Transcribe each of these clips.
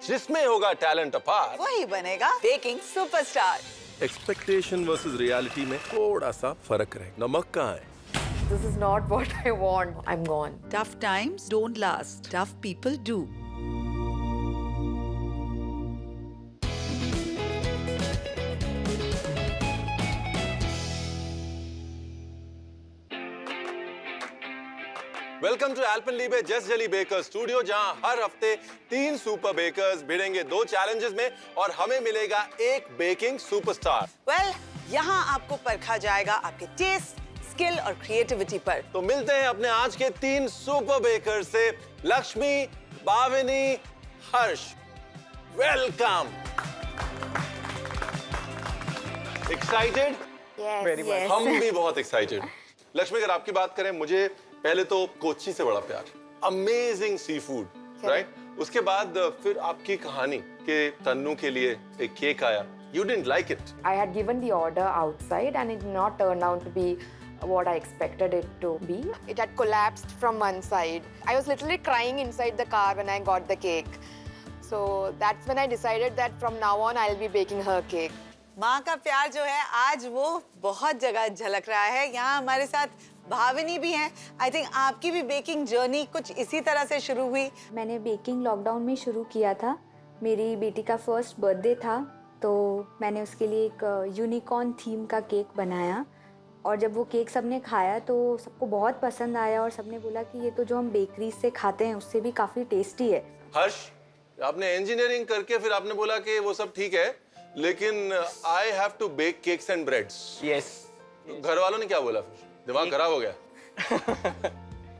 जिसमें होगा टैलेंट अपार, वही बनेगा baking superstar. Expectation versus reality में थोड़ा सा फर्क रहे। नमक कहाँ है? This is not what I want. I'm gone. Tough times don't last. Tough people do. Welcome to Alpenliebe just jelly bakers studio, जहां हर हफ्ते 3 सुपर बेकर्स भिड़ेंगे 2 चैलेंजेस में और हमें मिलेगा एक बेकिंग सुपरस्टार। Well, यहाँ आपको परखा जाएगा आपके टेस्ट, स्किल और क्रिएटिविटी पर। तो मिलते हैं अपने आज के 3 सुपर बेकर्स से। लक्ष्मी, भाविनी, हर्ष, वेलकम। एक्साइटेड? Yes. हम भी बहुत एक्साइटेड। लक्ष्मी, अगर आपकी बात करें, मुझे पहले तो कोच्चि से बड़ा प्यार, अमेजिंग सी फूड, राइट? उसके बाद फिर आपकी कहानी कि तन्नू के लिए एक केक आया, you didn't like it. I had given the order outside and it did not turn out to be what I expected it to be. It had collapsed from one side. I was literally crying inside the car when I got the cake. So that's when I decided that from now on I'll be baking her cake. माँ का प्यार जो है आज वो बहुत जगह झलक रहा है। यहाँ हमारे साथ भाविनी भी हैं। आई थिंक आपकी भी बेकिंग जर्नी कुछ इसी तरह से शुरू हुई। मैंने बेकिंग लॉकडाउन में शुरू किया था। मेरी बेटी का फर्स्ट बर्थडे था, तो मैंने उसके लिए एक यूनिकॉर्न थीम का केक बनाया और जब वो केक सबने खाया तो सबको बहुत पसंद आया और सबने बोला कि ये तो जो हम बेकरी से खाते हैं उससे भी काफ़ी टेस्टी है। हर्ष, आपने इंजीनियरिंग करके फिर आपने बोला कि वो सब ठीक है, लेकिन I have to bake cakes and breads. Yes. घर वालों ने क्या बोला? फिर दिमाग खराब हो गया?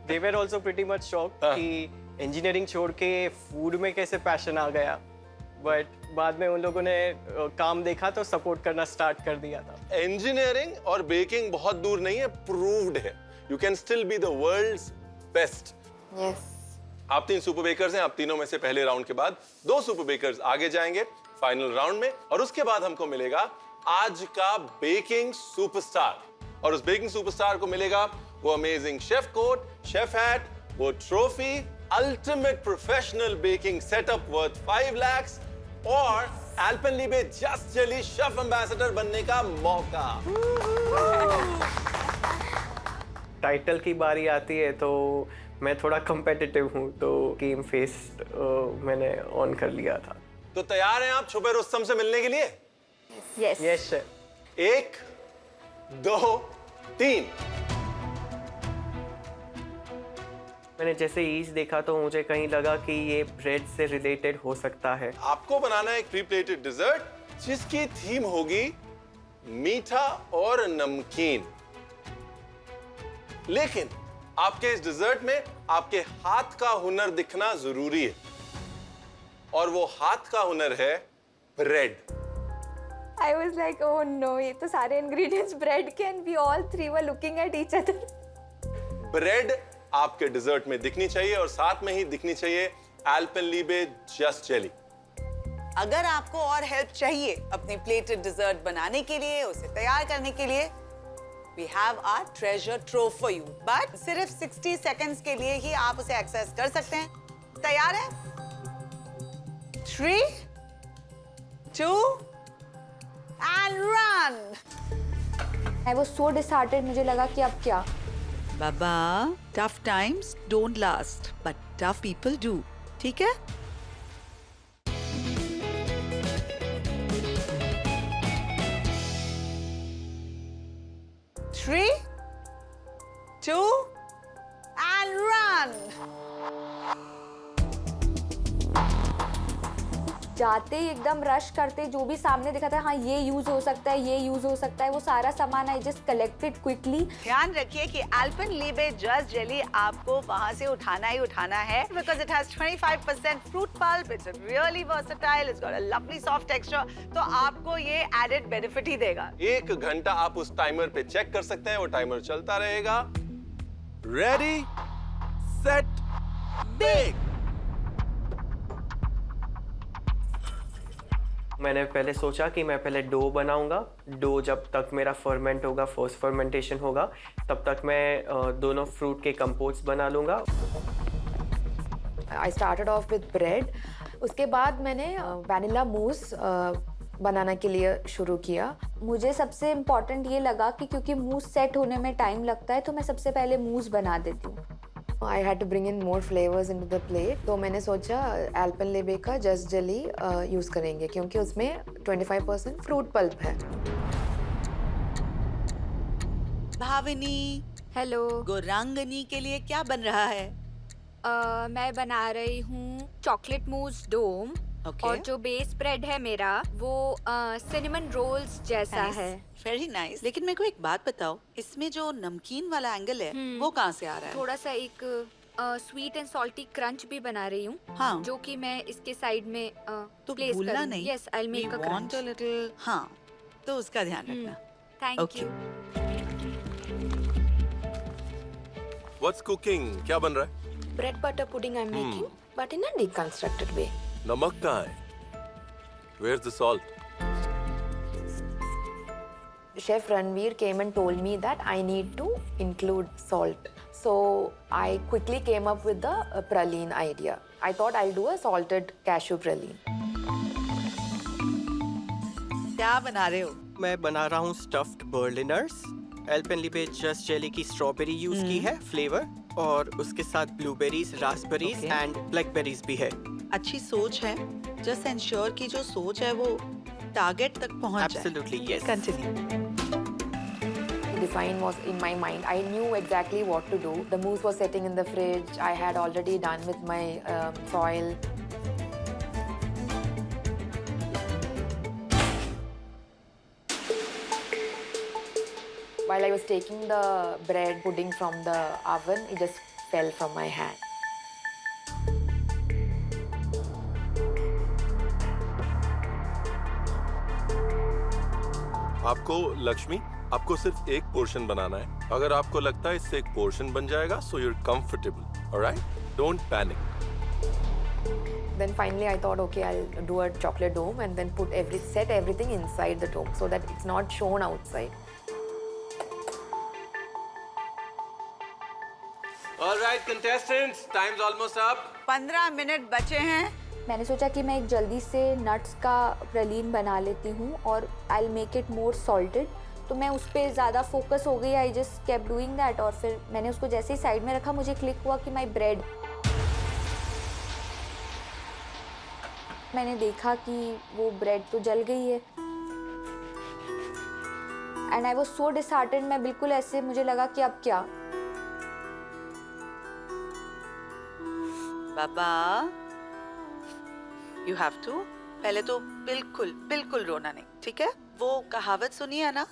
They were also pretty much shocked हाँ. कि इंजीनियरिंग छोड़ के फूड में कैसे पैशन आ गया, बट बाद में उन लोगों ने काम देखा तो सपोर्ट करना स्टार्ट कर दिया था। इंजीनियरिंग और बेकिंग बहुत दूर नहीं है, प्रूव्ड है। You can still be the world's best. Yes. आप 3 सुपर बेकर्स हैं। आप तीनों में से पहले राउंड के बाद 2 सुपर बेकर्स आगे जाएंगे फाइनल राउंड में, और उसके बाद हमको मिलेगा आज का बेकिंग सुपरस्टार। और उस बेकिंग सुपरस्टार को मिलेगा वो amazing chef coat, chef hat, वो trophy, ultimate professional baking setup worth 5 lakhs और Alpenliebe just jelly chef ambassador बनने का मौका। टाइटल की बारी आती है तो मैं थोड़ा कम्पिटिटिव हूँ, तो गेम फेस मैंने ऑन कर लिया था। तो तैयार हैं आप छुपे रुस्तम से मिलने के लिए? Yes. Yes sir. 1 2 3। मैंने जैसे ईज देखा तो मुझे कहीं लगा कि ये ब्रेड से रिलेटेड हो सकता है। आपको बनाना है एक प्री प्लेटेड डिजर्ट जिसकी थीम होगी मीठा और नमकीन। लेकिन आपके इस डिजर्ट में आपके हाथ का हुनर दिखना जरूरी है, और वो हाथ का हुनर है bread. I was like, oh no, ये तो सारे ingredients bread के and we all three were looking at each other. Bread आपके डिजर्ट में दिखनी चाहिए और साथ में ही दिखनी चाहिए एल्पेनलीबे जस्ट जेली। अगर आपको और हेल्प चाहिए अपनी प्लेटेड डिजर्ट बनाने के लिए, उसे तैयार करने के लिए, we have our treasure trove for you. But सिर्फ 60 seconds के लिए ही आप उसे एक्सेस कर सकते हैं। तैयार है? 3 2 and run. I was so disheartened, मुझे लगा कि अब क्या। बाबा, tough times don't last, but tough people do. ठीक है? Three, 2 and run. जाते ही एकदम रश करते, जो भी सामने दिखा था, हाँ ये यूज हो सकता है, ये यूज हो सकता है, वो सारा सामान आई जस्ट कलेक्टेड क्विकली। ध्यान रखिए कि एल्पेनलीबे जस्ट जेली आपको वहां से उठाना ही उठाना है, because it has 25% fruit pulp, it's really versatile, it's got a lovely soft texture, तो आपको ये एडेड बेनिफिट ही देगा। 1 घंटा आप उस टाइमर पे चेक कर सकते हैं, वो टाइमर चलता रहेगा। Ready set bake. मैंने पहले सोचा कि मैं पहले डो बनाऊंगा। डो जब तक मेरा फर्मेंट होगा, फर्स्ट फर्मेंटेशन होगा, तब तक मैं दोनों फ्रूट के कंपोट्स बना लूंगा। I started off with bread. उसके बाद मैंने वैनिला मूस बनाने के लिए शुरू किया। मुझे सबसे इम्पोर्टेंट ये लगा कि क्योंकि मूस सेट होने में टाइम लगता है तो मैं सबसे पहले मूस बना देती हूँ। I had to bring in more flavors into the plate, तो मैंने सोचा Alpenlibe का जस्ट जेली यूज करेंगे क्योंकि उसमें 25% फ्रूट पल्प है। भाविनी, हेलो। गुरांगनी के लिए क्या बन रहा है? मैं बना रही हूँ चॉकलेट मूस डोम। Okay. और जो बेस ब्रेड है मेरा वो सिनेमन रोल्स जैसा है। Very nice. लेकिन मेरे को एक बात बताओ, इसमें जो नमकीन वाला एंगल है वो कहाँ से आ रहा है? थोड़ा सा एक स्वीट एंड सॉल्टी क्रंच भी बना रही हूँ। हाँ। जो कि मैं इसके साइड में तो प्लेस भूलना करूँगी। नहीं। Yes, I will make a crunch. Little, हाँ, तो उसका ध्यान रखना। Thank Okay. You. What's cooking? क्या बन रहा है? Bread butter pudding I am making but in a deconstructed way. नमक कहाँ है? Where's the salt? Chef Ranveer came and told me that I need to include salt. So I quickly came up with the praline idea. I thought I'll do a salted cashew praline. क्या बना रहे हो? मैं बना रहा हूँ stuffed बर्लिनर्स। Alpenliebe just jelly की strawberry use की है फ्लेवर, और उसके साथ blueberries, raspberries Okay. And blackberries भी है। अच्छी सोच है। जस्ट एंश्योर की जो सोच है वो टारगेट तक पहुंच जाए। Absolutely, yes. Continue. The design was in my mind. I knew exactly what to do. The mousse was sitting in the fridge. I had already done with my foil. While I was taking the bread pudding from the oven, it just fell from my hand. आपको लक्ष्मी, आपको सिर्फ एक portion बनाना है। अगर आपको लगता है इससे एक पोर्शन बन जाएगा, so you're comfortable, alright? Don't panic. Then finally I thought, okay, I'll do a chocolate dome and then set everything inside the dome so that it's not shown outside. All right, contestants, time's almost up. 15 minute बचे हैं। मैंने सोचा कि मैं एक जल्दी से nuts का प्रलीन बना लेती हूँ और I make it more salted. तो मैं उस पर ज़्यादा फोकस हो गई। I just kept doing that और फिर मैंने उसको जैसे ही साइड में रखा मुझे क्लिक हुआ कि माई ब्रेड। मैंने देखा कि वो ब्रेड तो जल गई है and I was so disheartened. मैं बिल्कुल ऐसे, मुझे लगा कि अब क्या। बाबा, यू हैव टू, पहले तो बिल्कुल बिल्कुल रोना नहीं, ठीक है? वो कहावत सुनी है ना,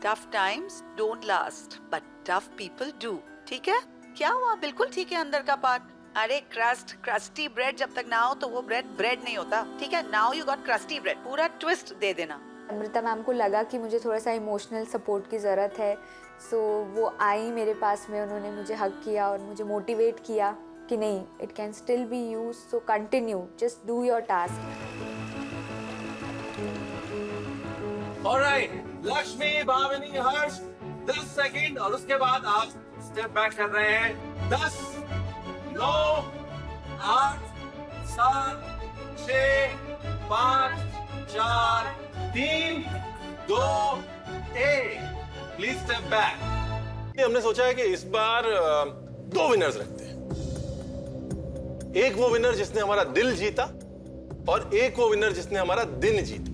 tough times don't last but tough people do, ठीक है? क्या हुआ? बिल्कुल ठीक है अंदर का पार्ट। अरे क्रस्टी ब्रेड जब तक ना हो तो वो ब्रेड नहीं होता, ठीक है? Now you got crusty bread, पूरा ट्विस्ट दे देना। अमृता मैम को लगा कि मुझे थोड़ा सा इमोशनल सपोर्ट की ज़रूरत है, सो वो आई मेरे पास में, उन्होंने मुझे हग किया और मुझे मोटिवेट किया कि नहीं, it can still B use, so continue, just do your task. Alright, Lakshmi, Bhavini, Harsh, 10 second और उसके बाद आप स्टेप बैक कर रहे हैं। 10, 9, 8, 7, 6, 5, 4, 3, 2, 1। Please step back. हमने सोचा है कि इस बार 2 विनर्स रखते हैं। एक वो विनर जिसने हमारा दिल जीता और एक वो विनर जिसने हमारा दिन जीता।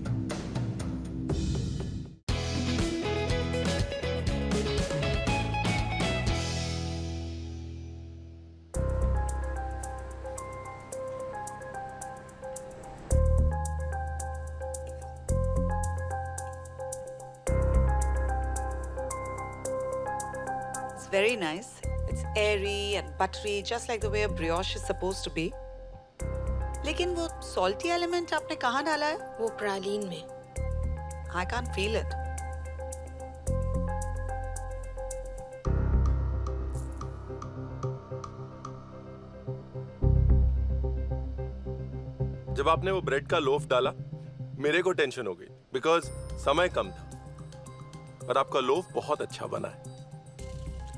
It's very nice. It's airy and buttery, just like the way a brioche is supposed to be. लेकिन वो salty element आपने कहाँ डाला है? वो praline में। I can't feel it. जब आपने वो ब्रेड का लोफ डाला, मेरे को टेंशन हो गई बिकॉज समय कम था, और आपका लोफ बहुत अच्छा बना है।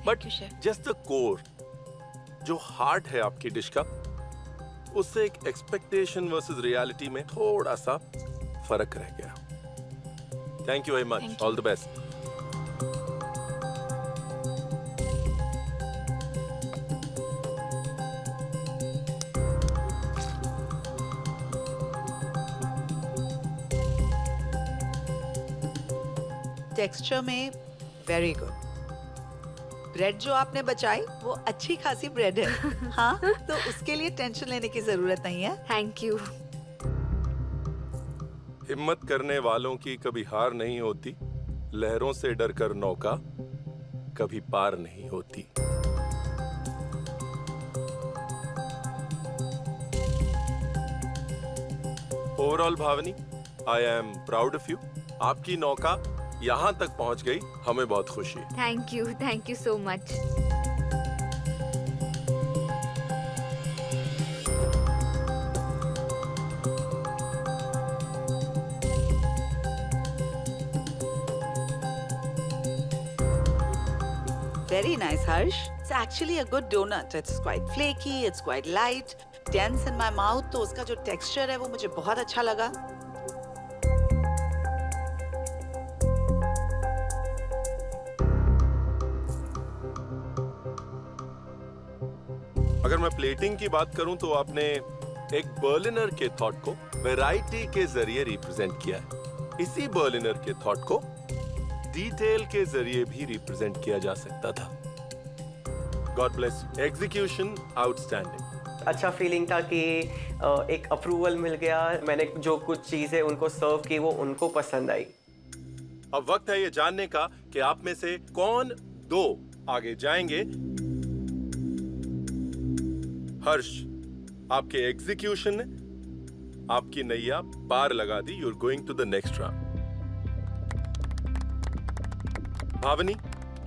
बट जस्ट द कोर, जो हार्ट है आपकी डिश का, उससे एक एक्सपेक्टेशन वर्सेस रियलिटी में थोड़ा सा फर्क रह गया। Thank you very much, all the best. Texture में वेरी गुड। ब्रेड जो आपने बचाई वो अच्छी खासी ब्रेड है। हाँ, तो उसके लिए टेंशन लेने की जरूरत नहीं है। Thank you. हिम्मत करने वालों की कभी हार नहीं होती, लहरों से डरकर नौका कभी पार नहीं होती। Overall Bhavni, I am proud of you. आपकी नौका यहाँ तक पहुँच गई, हमें बहुत खुशी है। Thank you so much. Very nice, Harsh. It's actually a good donut. It's quite flaky, it's quite light, dense in my mouth. तो उसका जो texture है वो मुझे बहुत अच्छा लगा। अगर मैं प्लेटिंग की बात करूं तो आपने एक बर्लिनर के थॉट को वैरायटी के जरिए रिप्रेजेंट किया है। इसी बर्लिनर के थॉट को डिटेल के जरिए भी रिप्रेजेंट किया जा सकता था। God bless you. Execution outstanding. अच्छा फीलिंग था कि एक अप्रूवल मिल गया। मैंने जो कुछ चीज़ें उनको सर्व की वो उनको पसंद आई। अब वक्त है ये जानने का कि आप में से कौन दो आगे जाएंगे। हर्ष, आपके एग्जीक्यूशन ने आपकी नैया पार लगा दी। You are going to the next round. Bhavni,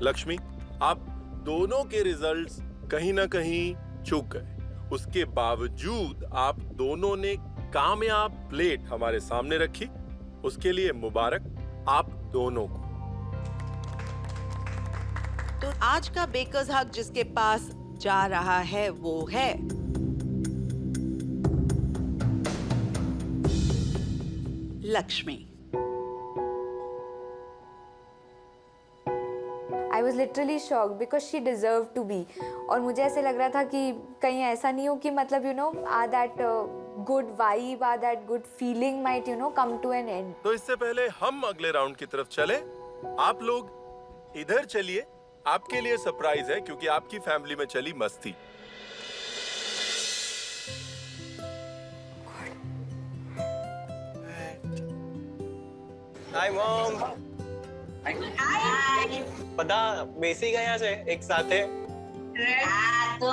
Lakshmi, आप दोनों के रिजल्ट्स कहीं ना कहीं चूक गए। उसके बावजूद आप दोनों ने कामयाब प्लेट हमारे सामने रखी। उसके लिए मुबारक आप दोनों को। तो आज का बेकर्स हक जिसके पास जा रहा है वो है Lakshmi. I was literally shocked because she deserved to be. और मुझे ऐसे लग रहा था कि कहीं ऐसा नहीं हो कि मतलब that good vibe, that good feeling might come to an end. तो इससे पहले हम अगले राउंड की तरफ चले, आप लोग इधर चलिए। आपके लिए सरप्राइज है क्योंकि आपकी फैमिली में चली मस्ती। Hi mom. બધા બેસી ગયા છે એક સાથે। તો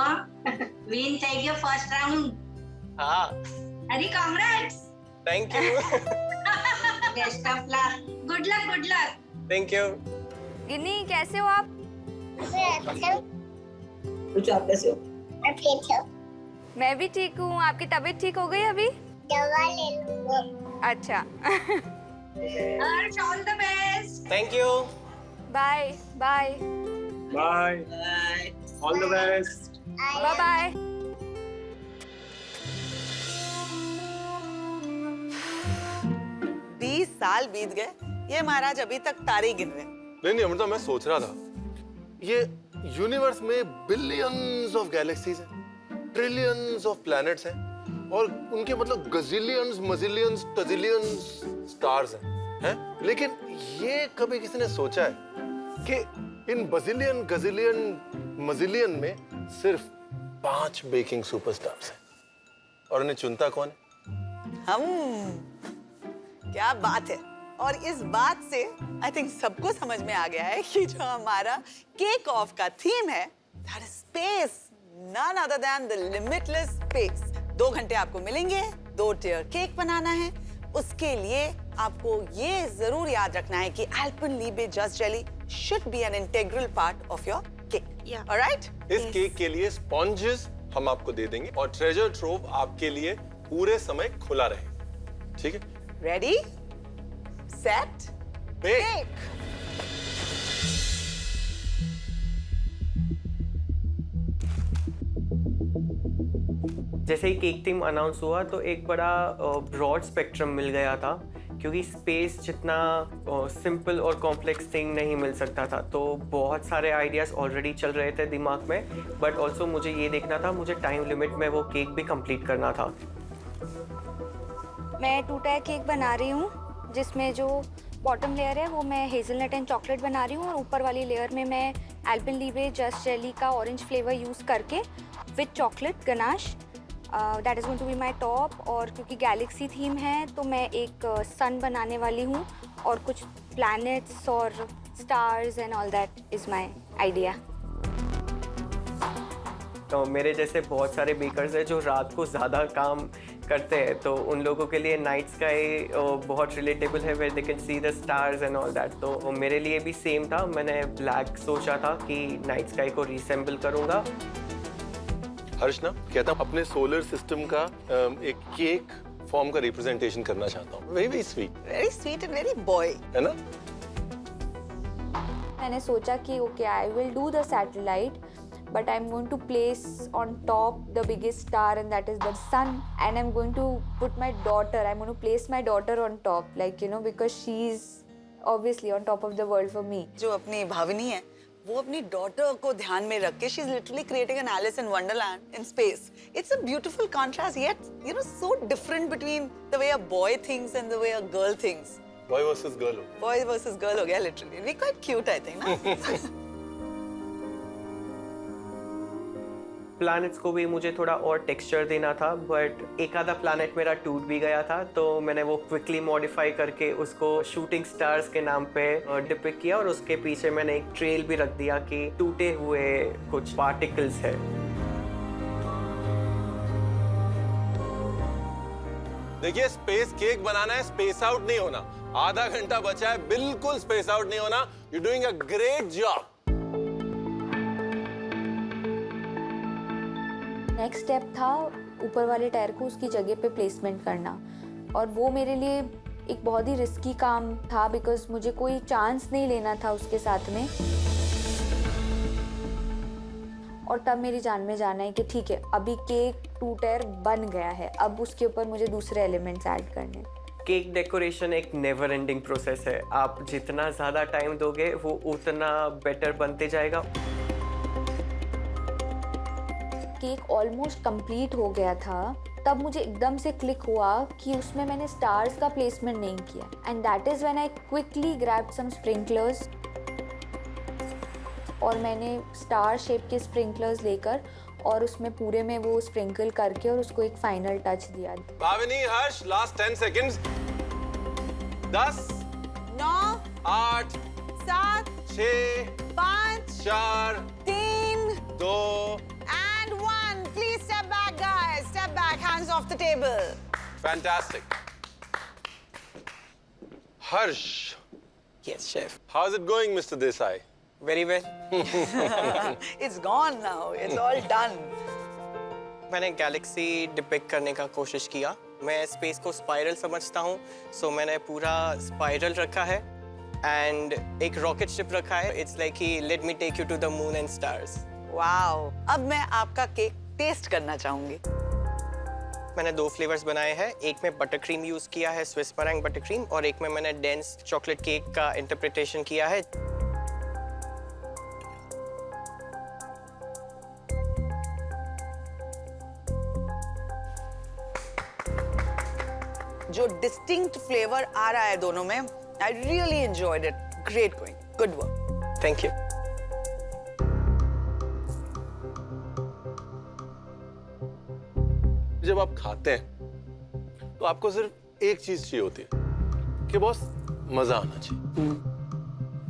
વિન થઈ ગયો ફર્સ્ટ રાઉન્ડ। હા, અરે congrats. Thank you. Best of luck. Good luck, good luck. Thank you. Ginni, कैसे हो आप? कुछ आप कैसे हो? मैं भी ठीक हूँ। आपकी तबीयत ठीक हो गई अभी? दवा ले लो। अच्छा। Harsh, all the best. Thank you. Bye bye bye. All the best. Bye bye. बीस साल बीत गए, ये महाराज अभी तक तारे गिन रहे। नहीं अमृता, मैं सोच रहा था ये यूनिवर्स में बिलियंस ऑफ गैलेक्सीज हैं, ट्रिलियंस ऑफ प्लैनेट्स हैं और उनके मतलब गजिलियंस, मजिलियंस, टजिलियंस स्टार्स हैं, लेकिन ये कभी किसी ने सोचा है कि इन बजिलियन, गजिलियन, मजिलियन में सिर्फ 5 बेकिंग सुपरस्टार्स हैं और उन्हें चुनता कौन है? हम। क्या बात है। और इस बात से आई थिंक सबको समझ में आ गया है कि जो हमारा केक ऑफ का थीम है that is space, none other than the limitless space. 2 घंटे आपको मिलेंगे, 2 टियर केक बनाना है। उसके लिए आपको ये जरूर याद रखना है कि Alpenliebe just jelly should be an integral part of your cake. Alright? इस केक के लिए स्पॉन्जेस हम आपको दे देंगे और ट्रेजर ट्रोव आपके लिए पूरे समय खुला रहेगा। ठीक है? Ready, set, bake. जैसे ही केक टीम अनाउंस हुआ तो एक बड़ा ब्रॉड स्पेक्ट्रम मिल गया था, क्योंकि स्पेस जितना सिंपल और कॉम्प्लेक्स थिंग नहीं मिल सकता था। तो बहुत सारे आइडियाज़ ऑलरेडी चल रहे थे दिमाग में, बट ऑल्सो मुझे ये देखना था, मुझे टाइम लिमिट में वो केक भी कंप्लीट करना था। मैं 2 टायर केक बना रही हूँ, जिसमें जो बॉटम लेयर है वो मैं हेज़लनट एंड चॉकलेट बना रही हूँ, और ऊपर वाली लेयर में मैं एल्पेनलीबे जस्ट जेली का ऑरेंज फ्लेवर यूज़ करके with chocolate ganache, that is going to be my top. और क्योंकि गैलेक्सी थीम है तो मैं एक सन बनाने वाली हूँ, और कुछ प्लैनेट्स और stars and all that is my idea. तो मेरे जैसे बहुत सारे बेकर्स हैं जो रात को ज़्यादा काम करते हैं, तो उन लोगों के लिए नाइट स्काई बहुत रिलेटेबल है, where they can see the stars and all that. तो मेरे लिए भी सेम था, मैंने ब्लैक सोचा था कि नाइट स्काई को रीसेंबल करूँगा। हर्ष ना कहता हूँ अपने सोलर सिस्टम का एक केक फॉर्म का रिप्रेजेंटेशन करना चाहता हूँ। Very sweet and very boy, है ना? मैंने सोचा कि okay I will do the satellite, but I'm going to place on top the biggest star, and that is the sun, and I'm going to put my daughter, I'm going to place my daughter on top, like, you know, because she's obviously on top of the world for me. जो अपनी भावनी है वो अपनी daughter को ध्यान में रख के she is literally creating an Alice in Wonderland in space. It's a beautiful contrast, yet you know so different between the way a boy thinks and the way a girl thinks. Boy versus girl. Boy versus girl हो गया literally. We quite cute I think ना. Planets को भी मुझे थोड़ा और texture देना था, बट एक आधा प्लैनेट मेरा टूट भी गया था, तो मैंने वो क्विकली मॉडिफाई करके उसको शूटिंग स्टार्स के नाम पे डिपिक्ट किया, और उसके पीछे मैंने एक ट्रेल भी रख दिया कि टूटे हुए कुछ पार्टिकल्स है. देखिए, स्पेस केक बनाना है, स्पेस आउट नहीं होना. आधा घंटा बचा है, बिल्कुल स्पेस आउट नहीं होना. You doing a great job. Next step था ऊपर वाले टायर को उसकी जगह पे प्लेसमेंट करना, और वो मेरे लिए एक बहुत ही रिस्की काम था, बिकॉज मुझे कोई चांस नहीं लेना था उसके साथ में. और तब मेरी जान में जाना है कि ठीक है, अभी केक 2 टायर बन गया है, अब उसके ऊपर मुझे दूसरे एलिमेंट्स ऐड करने. केक डेकोरेशन एक नेवर एंडिंग प्रोसेस है. आप जितना ज़्यादा टाइम दोगे वो उतना बेटर बनते जाएगा. केक ऑलमोस्ट कंप्लीट हो गया था, तब मुझे एकदम से क्लिक हुआ कि उसमें मैंने स्टार्स का प्लेसमेंट नहीं किया, and that is when I quickly grabbed some sprinklers, और मैंने स्टार शेप के स्प्रिंकलर्स लेकर और उसमें पूरे में वो स्प्रिंकल करके और उसको एक फाइनल टच दिया. भाविनी, हर्ष, last 10 seconds. 10 9 8 7 6 5 4 3 2 and 1. Please step back, guys. Step back. Hands off the table. Fantastic. Harsh, Yes, chef. how's it going, Mr. Desai? Very well. It's gone now. It's all done. मैंने Galaxy depict करने का कोशिश किया. मैं space को spiral समझता हूँ, सो मैंने पूरा स्पाइरल रखा है, एंड एक रॉकेट शिप रखा है. It's like he let me take you to the moon and stars. Wow. अब मैं आपका केक टेस्ट करना चाहूंगी. मैंने 2 फ्लेवर्स बनाए हैं. एक में बटर क्रीम यूज किया है, स्विस मeringue बटर क्रीम, और एक में मैंने डेंस चॉकलेट केक का इंटरप्रिटेशन किया है. जो डिस्टिंक्ट फ्लेवर आ रहा है दोनों में, I really enjoyed it. Great going. Good work. Thank you. जब आप खाते हैं तो आपको सिर्फ एक चीज चाहिए होती है कि बॉस मजा आना चाहिए.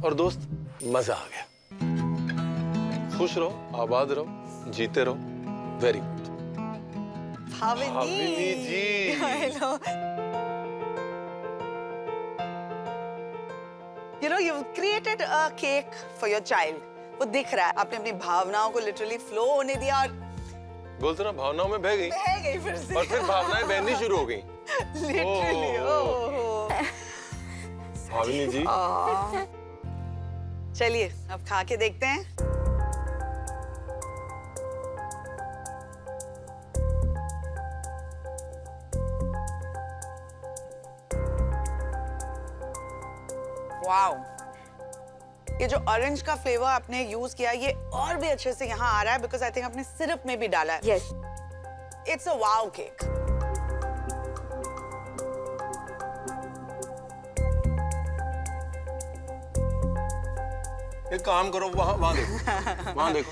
और दोस्त, मजा आ गया. खुश रहो, आबाद रहो, जीते रहो. Very good. Bhavini ji. Hello. You know, you've created a cake for your child. वो दिख रहा है. आपने अपनी भावनाओं को literally flow होने दिया, और बोलते ना, भावनाओं में बह गई बह गई फिर से. और फिर भावनाएं बहनी शुरू हो गई. Literally. ओह. भाविनी जी, चलिए अब खा के देखते हैं. वाओ, ये जो ऑरेंज का फ्लेवर आपने यूज किया ये और भी अच्छे से यहाँ आ रहा है बिकॉज आई थिंक आपने सिरप में भी डाला है. Yes. It's a wow cake. एक काम करो, वहां देखो, वहां देखो.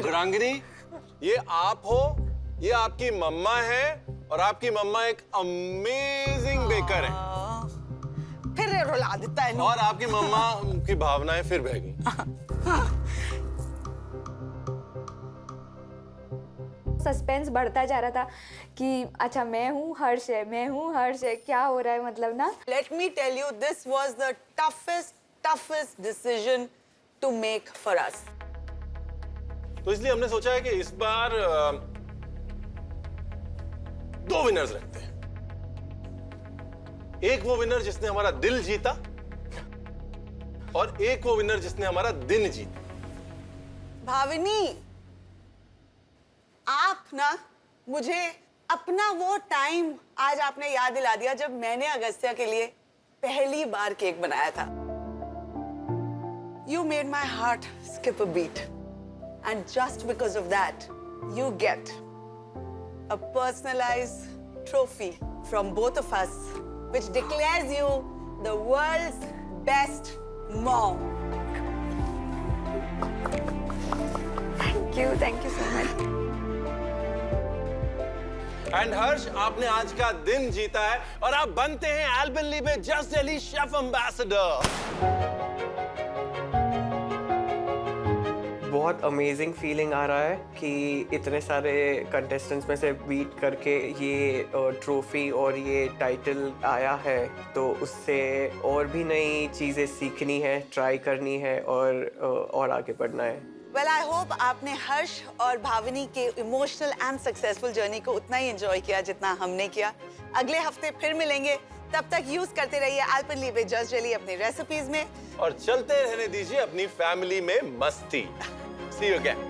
गुरांगिनी, ये आप हो, ये आपकी मम्मा है और आपकी मम्मा एक अमेजिंग बेकर है. फिर रुला देता है. और आपकी मम्मा की भावनाएं फिर बह गई. सस्पेंस बढ़ता जा रहा था कि अच्छा मैं हूँ हर्ष है, मैं हूँ हर्ष है, क्या हो रहा है मतलब ना. Let me tell you, this was the toughest decision to make for us. तो इसलिए हमने सोचा है कि इस बार 2 विनर्स रखते हैं. एक वो विनर जिसने हमारा दिल जीता और एक वो विनर जिसने हमारा दिन जीता. भाविनी, आप ना मुझे अपना वो टाइम आज आपने याद दिला दिया जब मैंने अगस्त्या के लिए पहली बार केक बनाया था. You made my heart skip a beat. And just because of that, you get a personalized trophy from both of us, which declares you the world's best mom. Thank you so much. And Harsh, आपने आज का दिन जीता है और आप बनते हैं Alpenliebe just daily chef ambassador. बहुत अमेजिंग फीलिंग आ रहा है कि इतने सारे कंटेस्टेंट्स में से बीट करके ये ट्रॉफी और ये टाइटल आया है. तो उससे और भी नई चीज़ें सीखनी है, ट्राई करनी है और आगे बढ़ना है. Well, I hope आपने हर्ष और भाविनी के इमोशनल एंड सक्सेसफुल जर्नी को उतना ही एंजॉय किया जितना हमने किया. अगले हफ्ते फिर मिलेंगे. तब तक यूज करते रहिए एल्पेनलीबे जस्ट डेली अपनी रेसिपीज में और चलते रहने दीजिए अपनी फैमिली में मस्ती. See you again.